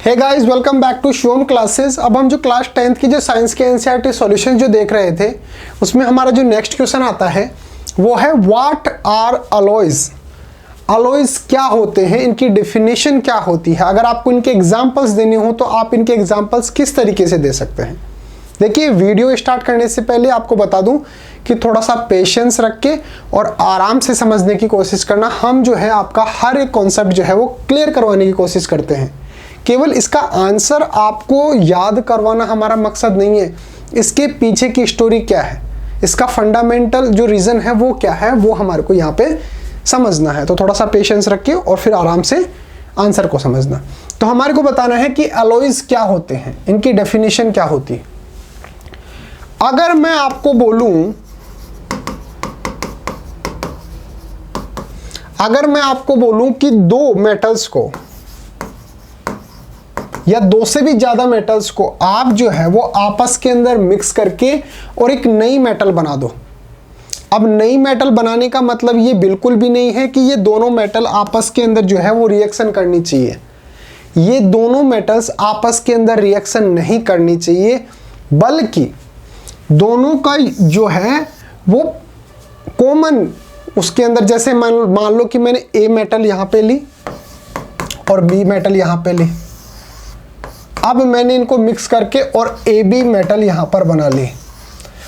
Hey guys, welcome back to Shivam Classes. अब हम जो क्लास 10th की जो साइंस के एनसीईआरटी सॉल्यूशन जो देख रहे थे, उसमें हमारा जो नेक्स्ट क्वेश्चन आता है वो है व्हाट आर अलॉयज। अलॉयज क्या होते हैं, इनकी डेफिनेशन क्या होती है। अगर आपको इनके एग्जांपल्स देने हो तो आप इनके एग्जांपल्स किस तरीके से दे सकते हैं। देखिए, वीडियो स्टार्ट करने से पहले आपको बता दूं कि थोड़ा सा पेशेंस रख के और आराम से समझने की कोशिश करना। हम जो है आपका हर एक कॉन्सेप्ट जो है वो क्लियर करवाने की कोशिश करते हैं। केवल इसका आंसर आपको याद करवाना हमारा मकसद नहीं है। इसके पीछे की स्टोरी क्या है, इसका फंडामेंटल जो रीज़न है वो क्या है, वो हमारे को यहाँ पे समझना है। तो थोड़ा सा पेशेंस रखिए और फिर आराम से आंसर को समझना। तो हमारे को बताना है कि अलॉयज क्या होते हैं, इनकी डेफिनेशन क्या होती है। अगर मैं आपको बोलूं कि दो मेटल्स को या दो से भी ज्यादा मेटल्स को आप जो है वो आपस के अंदर मिक्स करके और एक नई मेटल बना दो। अब नई मेटल बनाने का मतलब ये बिल्कुल भी नहीं है कि ये दोनों मेटल आपस के अंदर जो है वो रिएक्शन करनी चाहिए। ये दोनों मेटल्स आपस के अंदर रिएक्शन नहीं करनी चाहिए, बल्कि दोनों का जो है वो कॉमन उसके अंदर, जैसे मान लो कि मैंने ए मेटल यहाँ पे ली और बी मेटल यहाँ पे ली। अब मैंने इनको मिक्स करके और ए बी मेटल यहाँ पर बना ली।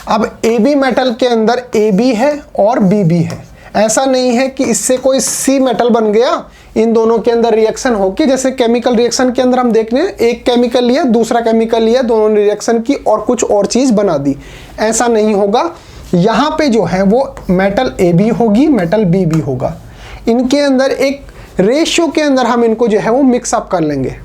अब ए बी मेटल के अंदर ए बी है और बी बी है। ऐसा नहीं है कि इससे कोई सी मेटल बन गया, इन दोनों के अंदर रिएक्शन हो कि जैसे केमिकल रिएक्शन के अंदर हम देख रहे हैं, एक केमिकल लिया दूसरा केमिकल लिया, दोनों ने रिएक्शन की और कुछ और चीज़ बना दी। ऐसा नहीं होगा। यहाँ पे जो है वो मेटल ए बी होगी, मेटल बी बी होगा। इनके अंदर एक रेशियो के अंदर हम इनको जो है वो मिक्सअप कर लेंगे।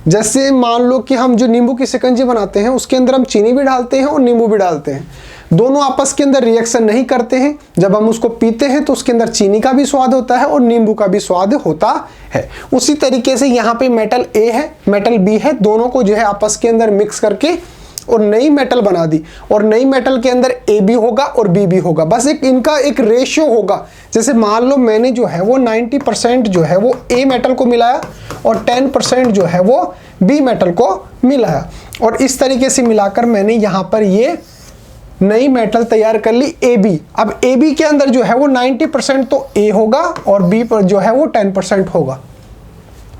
जैसे मान लो कि हम जो नींबू की शिकंजी बनाते हैं उसके अंदर हम चीनी भी डालते हैं और नींबू भी डालते हैं। दोनों आपस के अंदर रिएक्शन नहीं करते हैं। जब हम उसको पीते हैं तो उसके अंदर चीनी का भी स्वाद होता है और नींबू का भी स्वाद होता है। उसी तरीके से यहाँ पे मेटल ए है, मेटल बी है, दोनों को जो है आपस के अंदर मिक्स करके और नई मेटल बना दी। और नई मेटल के अंदर ए बी होगा और बी बी होगा। बस एक इनका एक रेशियो होगा। जैसे मान लो मैंने जो है वो 90% जो है वो ए मेटल को मिलाया और 10% जो है वो बी मेटल को मिलाया, और इस तरीके से मिलाकर मैंने यहाँ पर ये नई मेटल तैयार कर ली ए बी। अब ए बी के अंदर जो है वो 90% तो ए होगा और बी पर जो है वो 10% होगा।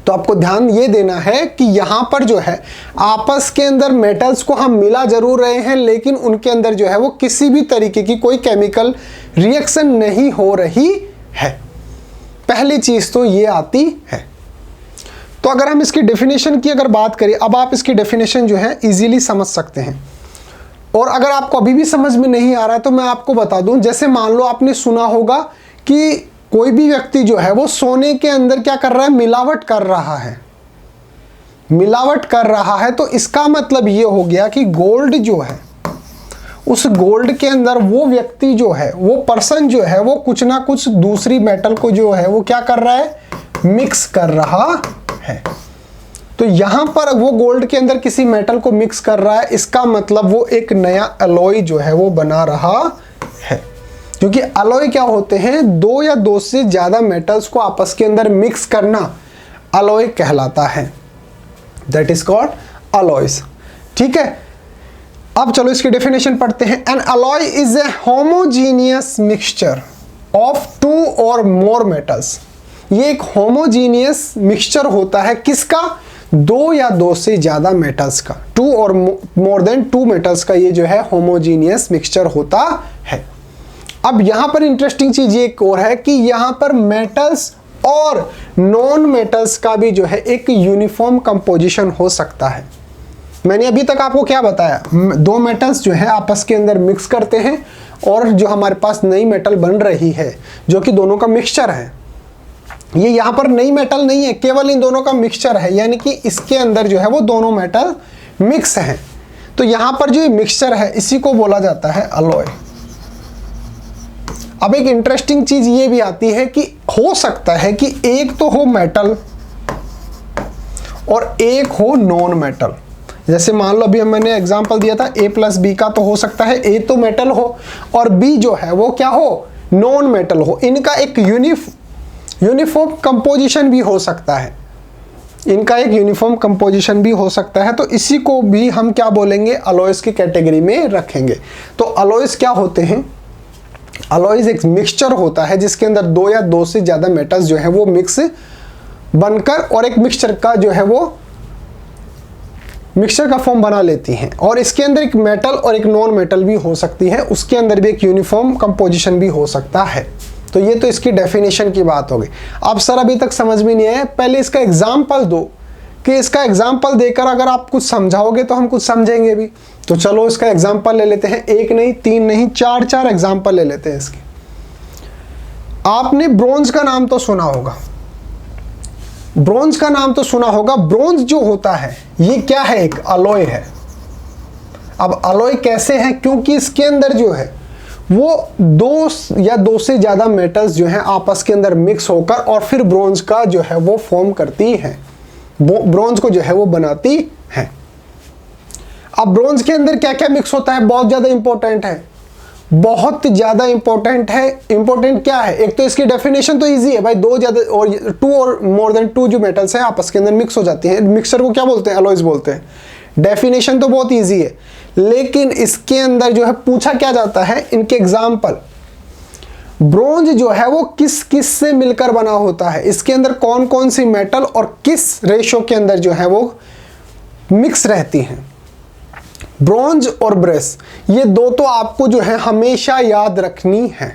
तो आपको ध्यान ये देना है कि यहाँ पर जो है आपस के अंदर मेटल्स को हम मिला जरूर रहे हैं, लेकिन उनके अंदर जो है वो किसी भी तरीके की कोई केमिकल रिएक्शन नहीं हो रही है। पहली चीज तो ये आती है। तो अगर हम इसकी डेफिनेशन की अगर बात करें, अब आप इसकी डेफिनेशन जो है इजीली समझ सकते हैं। और अगर आपको अभी भी समझ में नहीं आ रहा है तो मैं आपको बता दूं, जैसे मान लो आपने सुना होगा कि कोई भी व्यक्ति जो है वो सोने के अंदर क्या कर रहा है, मिलावट कर रहा है। मिलावट कर रहा है तो इसका मतलब ये हो गया कि गोल्ड जो है, उस गोल्ड के अंदर वो व्यक्ति जो है, वो पर्सन जो है वो कुछ ना कुछ दूसरी मेटल को जो है वो क्या कर रहा है, मिक्स कर रहा है। तो यहां पर वो गोल्ड के अंदर किसी मेटल को मिक्स कर रहा है, इसका मतलब वो एक नया अलॉय जो है वो बना रहा है। क्योंकि अलॉय क्या होते हैं, दो या दो से ज्यादा मेटल्स को आपस के अंदर मिक्स करना अलॉय कहलाता है। That is called alloys. ठीक है, अब चलो इसकी डेफिनेशन पढ़ते हैं। An alloy is a homogeneous mixture of two or more metals. ये एक होमोजीनियस मिक्सचर होता है किसका, दो या दो से ज्यादा मेटल्स का। To or more than to metals का ये जो है होमोजीनियस मिक्सचर होता है। अब यहां पर इंटरेस्टिंग चीज ये एक और है कि यहां पर मेटल्स और नॉन मेटल्स का भी जो है एक यूनिफॉर्म कंपोजिशन हो सकता है। मैंने अभी तक आपको क्या बताया, दो मेटल्स जो है आपस के अंदर मिक्स करते हैं और जो हमारे पास नई मेटल बन रही है जो कि दोनों का मिक्सचर है। ये यहाँ पर नई मेटल नहीं है, केवल इन दोनों का मिक्सचर है, यानी कि इसके अंदर जो है वो दोनों मेटल मिक्स हैं। तो यहाँ पर जो ये मिक्सचर है इसी को बोला जाता है अलॉय। अब एक इंटरेस्टिंग चीज ये भी आती है कि हो सकता है कि एक तो हो मेटल और एक हो नॉन मेटल। जैसे मान लो अभी मैंने एग्जांपल दिया था a प्लस बी का, तो हो सकता है a तो मेटल हो और b जो है वो क्या हो, नॉन मेटल हो। इनका एक यूनिफॉर्म कंपोजिशन भी हो सकता है। इनका एक यूनिफॉर्म कंपोजिशन भी हो सकता है, तो इसी को भी हम क्या बोलेंगे, अलॉयज की कैटेगरी में रखेंगे। तो अलॉयज क्या होते हैं, अलॉयज एक मिक्सचर होता है जिसके अंदर दो या दो से ज़्यादा मेटल्स जो है वो मिक्स बनकर और एक मिक्सचर का जो है वो मिक्सचर का फॉर्म बना लेती हैं। और इसके अंदर एक मेटल और एक नॉन मेटल भी हो सकती है, उसके अंदर भी एक यूनिफॉर्म कंपोजिशन भी हो सकता है। तो ये तो इसकी डेफिनेशन की बात हो गई। अब सर अभी तक समझ में नहीं आया, पहले इसका एग्जाम्पल दो, कि इसका एग्जाम्पल देकर अगर आप कुछ समझाओगे तो हम कुछ समझेंगे भी। तो चलो इसका एग्जाम्पल ले लेते हैं, एक नहीं, तीन नहीं, चार एग्जाम्पल ले लेते हैं इसके। आपने ब्रोंज का नाम तो सुना होगा, ब्रोंज का नाम तो सुना होगा। ब्रोंज जो होता है ये क्या है, एक अलॉय है। अब अलॉय कैसे है, क्योंकि इसके अंदर जो है वो दो या दो से ज्यादा मेटल्स जो हैं आपस के अंदर मिक्स होकर और फिर ब्रोंज का जो है वो फॉर्म करती है, ब्रोंज को जो है वो बनाती है। अब ब्रोंज के अंदर क्या क्या मिक्स होता है, बहुत ज्यादा इंपॉर्टेंट है, बहुत ज्यादा इंपॉर्टेंट है। इंपॉर्टेंट क्या है, एक तो इसकी डेफिनेशन तो इजी है भाई, दो ज्यादा और to or more than to जो मेटल्स हैं आपस के अंदर मिक्स हो जाती हैं, मिक्सचर को क्या बोलते हैं, अलॉयज बोलते हैं। डेफिनेशन तो बहुत इजी है, लेकिन इसके अंदर जो है पूछा क्या जाता है, इनके एग्जाम्पल। ब्रोंज जो है वो किस किस से मिलकर बना होता है, इसके अंदर कौन कौन सी मेटल और किस रेशो के अंदर जो है वो मिक्स रहती हैं। ब्रोंज और ब्रेस, ये दो तो आपको जो है हमेशा याद रखनी है।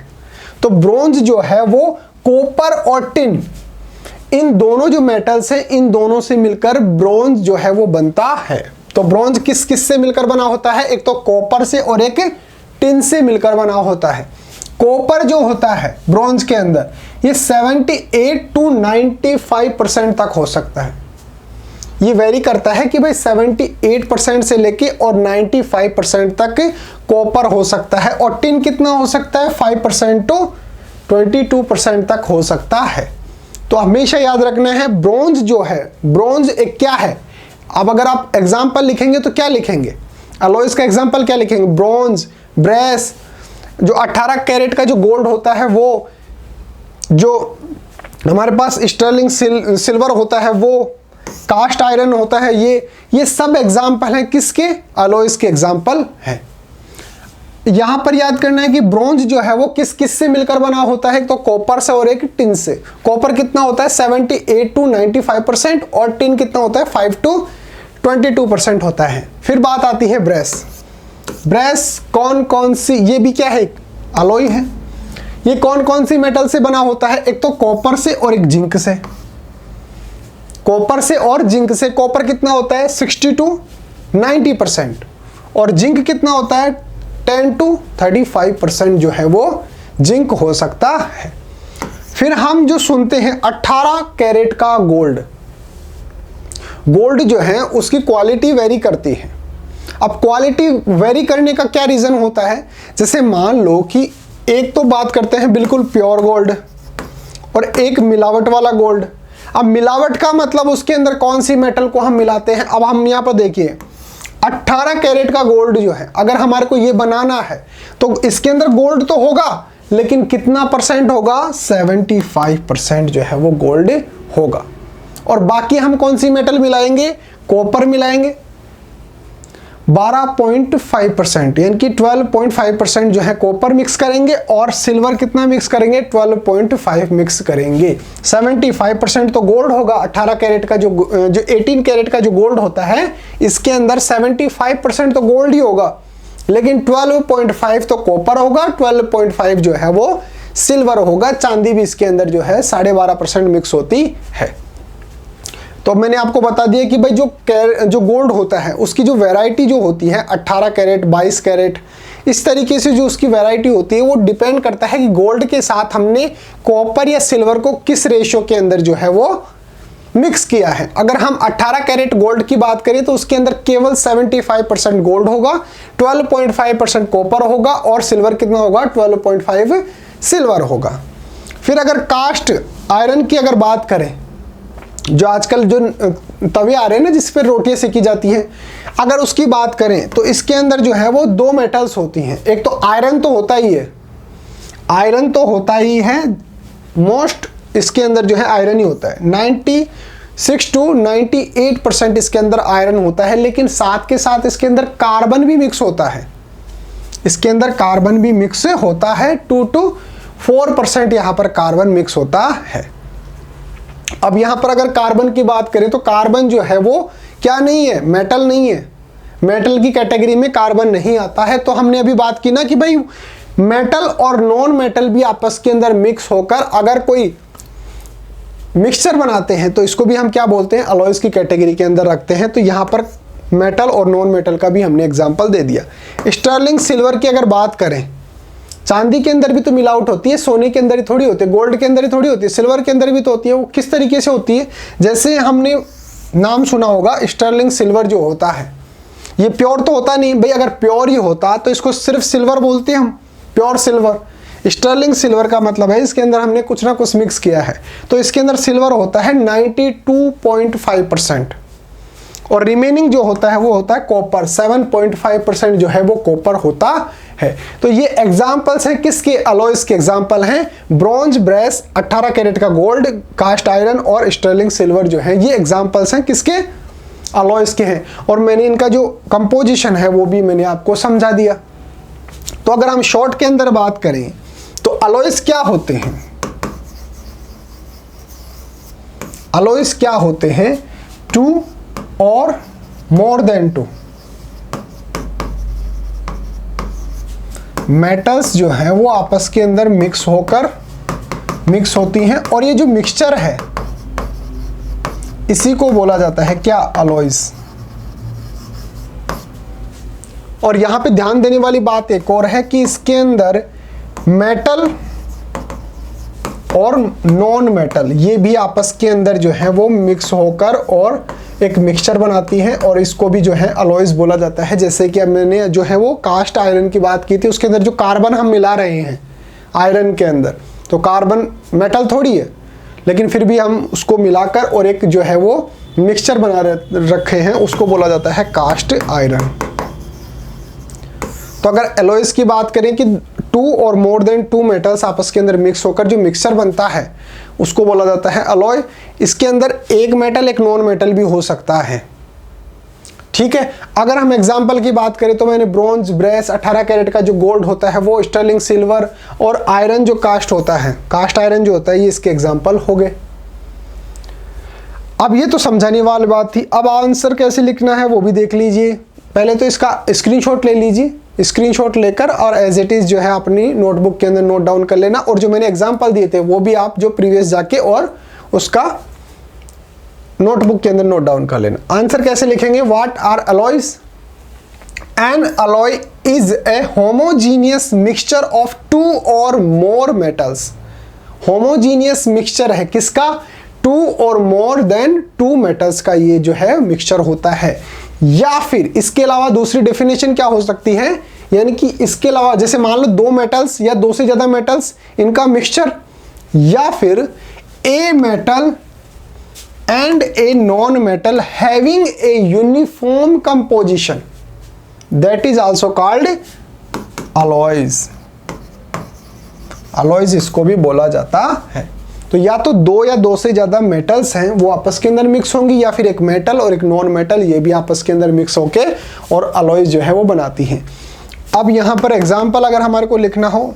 तो ब्रोंज जो है वो कॉपर और टिन, इन दोनों जो मेटल्स हैं इन दोनों से मिलकर ब्रोंज जो है वो बनता है। तो ब्रोंज किस किस से मिलकर बना होता है, एक तो कॉपर से और एक टिन से मिलकर बना होता है। कॉपर जो होता है ब्रोंज के अंदर ये 78 to 95% तक हो सकता है। ये वेरी करता है कि भाई 78% से लेके और 95% तक कॉपर हो सकता है, और टिन कितना हो सकता है, 5% to 22% तक हो सकता है। तो हमेशा याद रखना है ब्रोंज जो है, ब्रोंज एक क्या है। अब अगर आप एग्जाम्पल लिखेंगे तो क्या लिखेंगे, अलॉयज का एग्जाम्पल क्या लिखेंगे, ब्रोंज, ब्रेस, जो 18 कैरेट का जो गोल्ड होता है वो, जो हमारे पास स्टर्लिंग सिल्वर होता है वो, कास्ट आयरन होता है, ये सब एग्जाम्पल हैं किसके, अलॉयज के एग्जाम्पल हैं। यहां पर याद करना है कि ब्रोंज जो है वो किस किस से मिलकर बना होता है, तो कॉपर से और एक टिन से। कॉपर कितना होता है 78 to 95% और टिन कितना होता है 5 to 22% होता है। फिर बात आती है ब्रेस। ब्रेस कौन कौन सी, ये भी क्या है, अलॉय है। ये कौन कौन सी मेटल से बना होता है, एक तो कॉपर से और एक जिंक से। कॉपर से और जिंक से। कॉपर कितना होता है 60 to 90% और जिंक कितना होता है 10 to 35% जो है वो जिंक हो सकता है। फिर हम जो सुनते हैं 18 कैरेट का गोल्ड, गोल्ड जो है उसकी क्वालिटी वेरी करती है। अब क्वालिटी वेरी करने का क्या रीजन होता है, जैसे मान लो कि एक तो बात करते हैं बिल्कुल प्योर गोल्ड और एक मिलावट वाला गोल्ड। अब मिलावट का मतलब उसके अंदर कौन सी मेटल को हम मिलाते हैं। अब हम यहाँ पर देखिए 18 कैरेट का गोल्ड जो है, अगर हमारे को ये बनाना है तो इसके अंदर गोल्ड तो होगा, लेकिन कितना परसेंट होगा, 75% जो है वो गोल्ड होगा। और बाकी हम कौन सी मेटल मिलाएंगे, कॉपर मिलाएंगे 12.5%, यानी कि 12.5% जो है कॉपर मिक्स करेंगे, और सिल्वर कितना मिक्स करेंगे 12.5 मिक्स करेंगे। 75% तो गोल्ड होगा। 18 कैरेट का जो 18 कैरेट का जो गोल्ड होता है इसके अंदर 75% तो गोल्ड ही होगा, लेकिन 12.5 तो कॉपर होगा, 12.5 जो है वो सिल्वर होगा। चांदी भी इसके अंदर जो है 12.5% मिक्स होती है। तो मैंने आपको बता दिया कि भाई जो गोल्ड होता है उसकी जो वैरायटी जो होती है 18 कैरेट, 22 कैरेट, इस तरीके से जो उसकी वैरायटी होती है वो डिपेंड करता है कि गोल्ड के साथ हमने कॉपर या सिल्वर को किस रेशियो के अंदर जो है वो मिक्स किया है। अगर हम 18 कैरेट गोल्ड की बात करें तो उसके अंदर केवल 75% गोल्ड होगा, 12.5% कॉपर होगा, और सिल्वर कितना होगा 12.5 सिल्वर होगा। फिर अगर कास्ट आयरन की अगर बात करें, जो आजकल जो तवे आ रहे हैं ना जिस पर रोटियां सेकी जाती हैं, अगर उसकी बात करें तो इसके अंदर जो है वो दो मेटल्स होती हैं। एक तो आयरन तो होता ही है, आयरन तो होता ही है, मोस्ट इसके अंदर जो है आयरन ही होता है। 6 to 98% इसके अंदर आयरन होता है, लेकिन साथ के साथ इसके अंदर कार्बन भी मिक्स होता है। इसके अंदर कार्बन भी मिक्स होता है, 2 to 4% यहाँ पर कार्बन मिक्स होता है। अब यहाँ पर अगर कार्बन की बात करें तो कार्बन जो है वो क्या नहीं है, मेटल नहीं है, मेटल की कैटेगरी में कार्बन नहीं आता है। तो हमने अभी बात की ना कि भाई मेटल और नॉन मेटल भी आपस के अंदर मिक्स होकर अगर कोई मिक्सचर बनाते हैं तो इसको भी हम क्या बोलते हैं, अलॉयज की कैटेगरी के अंदर रखते हैं। तो यहाँ पर मेटल और नॉन मेटल का भी हमने एग्जांपल दे दिया। स्टर्लिंग सिल्वर की अगर बात करें, चांदी के अंदर भी तो मिलावट होती है, सोने के अंदर ही थोड़ी होती है, गोल्ड के अंदर ही थोड़ी होती है, सिल्वर के अंदर भी तो होती है। वो किस तरीके से होती है, जैसे हमने नाम सुना होगा स्टर्लिंग सिल्वर जो होता है, ये प्योर तो होता नहीं भाई, अगर प्योर ही होता तो इसको सिर्फ सिल्वर बोलते हैं हम, प्योर सिल्वर। स्टर्लिंग सिल्वर का मतलब है इसके अंदर हमने कुछ ना कुछ मिक्स किया है। तो इसके अंदर सिल्वर होता है 92.5% और रिमेनिंग जो होता है वो होता है कॉपर, 7.5% जो है वो कॉपर होता है। तो ये एग्जाम्पल्स हैं किसके, अलॉयज के एग्जाम्पल हैं। ब्रॉन्ज, ब्रेस, 18 कैरेट का गोल्ड, कास्ट आयरन और स्टर्लिंग सिल्वर जो है ये एग्जाम्पल्स हैं किसके, अलॉयज के हैं। और मैंने इनका जो कंपोजिशन है वो भी मैंने आपको समझा दिया। तो अगर हम शॉर्ट के अंदर बात करें तो अलॉयज क्या होते हैं, अलॉयज क्या होते हैं, 2 और मोर देन 2 मेटल्स जो है वो आपस के अंदर मिक्स होती हैं और ये जो मिक्सचर है इसी को बोला जाता है क्या, अलॉयज। और यहां पे ध्यान देने वाली बात एक और है कि इसके अंदर मेटल और नॉन मेटल ये भी आपस के अंदर जो है वो मिक्स होकर और एक मिक्सचर बनाती हैं और इसको भी जो है अलॉयज बोला जाता है। जैसे कि अब मैंने जो है वो कास्ट आयरन की बात की थी, उसके अंदर जो कार्बन हम मिला रहे हैं आयरन के अंदर, तो कार्बन मेटल थोड़ी है, लेकिन फिर भी हम उसको मिलाकर और एक जो है वो मिक्सचर बना रखे हैं, उसको बोला जाता है कास्ट आयरन। तो अगर अलॉयज की बात करें कि 2 और मोर देन 2 मेटल्स आपस के अंदर मिक्स होकर जो मिक्सचर बनता है उसको बोला जाता है अलॉय। इसके अंदर एक मेटल एक नॉन मेटल भी हो सकता है, ठीक है। अगर हम एग्जांपल की बात करें तो मैंने ब्रॉन्ज, ब्रेस, 18 कैरेट का जो गोल्ड होता है वो, स्टर्लिंग सिल्वर और आयरन जो कास्ट होता है, कास्ट आयरन जो होता है, ये इसके एग्जांपल हो गए। अब ये तो समझाने वाली बात थी। अब आंसर कैसे लिखना है वो भी देख लीजिए। पहले तो इसका स्क्रीनशॉट ले लीजिए, स्क्रीनशॉट लेकर और एज इट इज जो है अपनी नोटबुक के अंदर नोट डाउन कर लेना, और जो मैंने एग्जांपल दिए थे वो भी आप जो प्रीवियस जाके और उसका नोटबुक के अंदर नोट डाउन कर लेना। आंसर कैसे लिखेंगे, what are alloys? An alloy is a homogeneous mixture of 2 or more metals. Homogeneous mixture है किसका, 2 और मोर देन 2 मेटल्स का ये जो है मिक्सचर होता है। या फिर इसके अलावा दूसरी डेफिनेशन क्या हो सकती है, यानी कि इसके अलावा जैसे मान लो 2 मेटल्स या 2 से ज्यादा मेटल्स इनका मिक्सचर, या फिर a metal and a non metal having a uniform composition, that is also called alloys. Alloys इसको भी बोला जाता है। तो या तो 2 या 2 से ज्यादा मेटल्स हैं वो आपस के अंदर मिक्स होंगी, या फिर एक मेटल और एक नॉन मेटल ये भी आपस के अंदर मिक्स होके और अलॉयज जो है वो बनाती हैं। अब यहां पर एग्जांपल अगर हमारे को लिखना हो,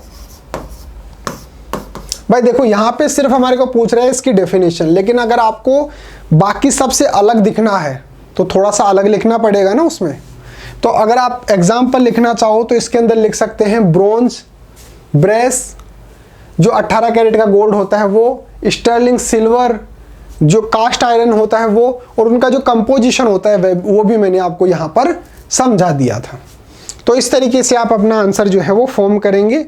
भाई देखो यहां पे सिर्फ हमारे को पूछ रहा है इसकी डेफिनेशन, लेकिन अगर आपको बाकी सबसे अलग दिखना है तो थोड़ा सा अलग लिखना पड़ेगा ना उसमें। तो अगर आप एग्जांपल लिखना चाहो तो इसके अंदर लिख सकते हैं ब्रॉन्ज, ब्रेस जो 18 कैरेट का गोल्ड होता है वो, स्टर्लिंग सिल्वर जो कास्ट आयरन होता है वो, और उनका जो कंपोजिशन होता है वो भी मैंने आपको यहाँ पर समझा दिया था। तो इस तरीके से आप अपना आंसर जो है वो फॉर्म करेंगे,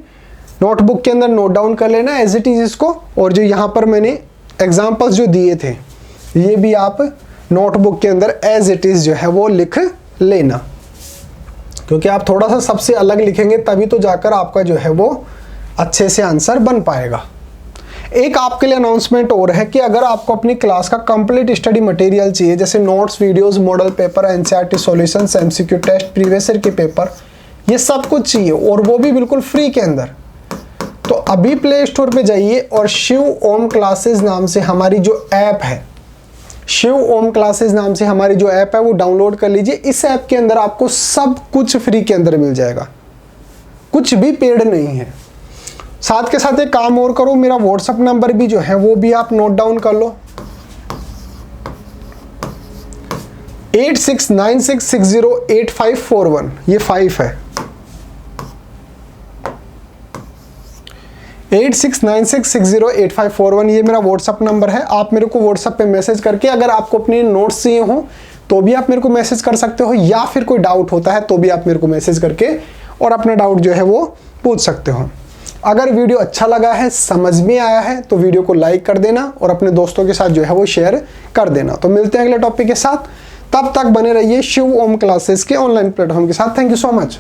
नोटबुक के अंदर नोट डाउन कर लेना एज इट इज इसको, और जो यहाँ पर मैंने एग्जाम्पल्स जो दिए थे ये भी आप नोटबुक के अंदर एज इट इज जो है वो लिख लेना, क्योंकि आप थोड़ा सा सबसे अलग लिखेंगे तभी तो जाकर आपका जो है वो अच्छे से आंसर बन पाएगा। एक आपके लिए अनाउंसमेंट और है कि अगर आपको अपनी क्लास का कंप्लीट स्टडी मटेरियल चाहिए, जैसे notes, videos, model paper, NCERT solutions, MCQ test, previous year के पेपर, ये सब कुछ चाहिए और वो भी बिल्कुल फ्री के अंदर, तो अभी प्ले स्टोर पे जाइए और शिव ओम क्लासेस नाम से हमारी जो ऐप है शिव ओम क्लासेस नाम से हमारी जो ऐप है वो डाउनलोड कर लीजिए। इस ऐप के अंदर आपको सब कुछ फ्री के अंदर मिल जाएगा, कुछ भी पेड नहीं है। साथ के साथ एक काम और करो, मेरा व्हाट्सअप नंबर भी जो है वो भी आप नोट डाउन कर लो, 8696608541, ये 5 है, 8696608541, ये मेरा व्हाट्सअप नंबर है। आप मेरे को व्हाट्सअप पे मैसेज करके अगर आपको अपने नोट्स चाहिए हो तो भी आप मेरे को मैसेज कर सकते हो, या फिर कोई डाउट होता है तो भी आप मेरे को मैसेज करके और अपना डाउट जो है वो पूछ सकते हो। अगर वीडियो अच्छा लगा है, समझ में आया है, तो वीडियो को लाइक कर देना और अपने दोस्तों के साथ जो है वो शेयर कर देना। तो मिलते हैं अगले टॉपिक के साथ, तब तक बने रहिए शिव ओम क्लासेस के ऑनलाइन प्लेटफॉर्म के साथ। Thank you so much.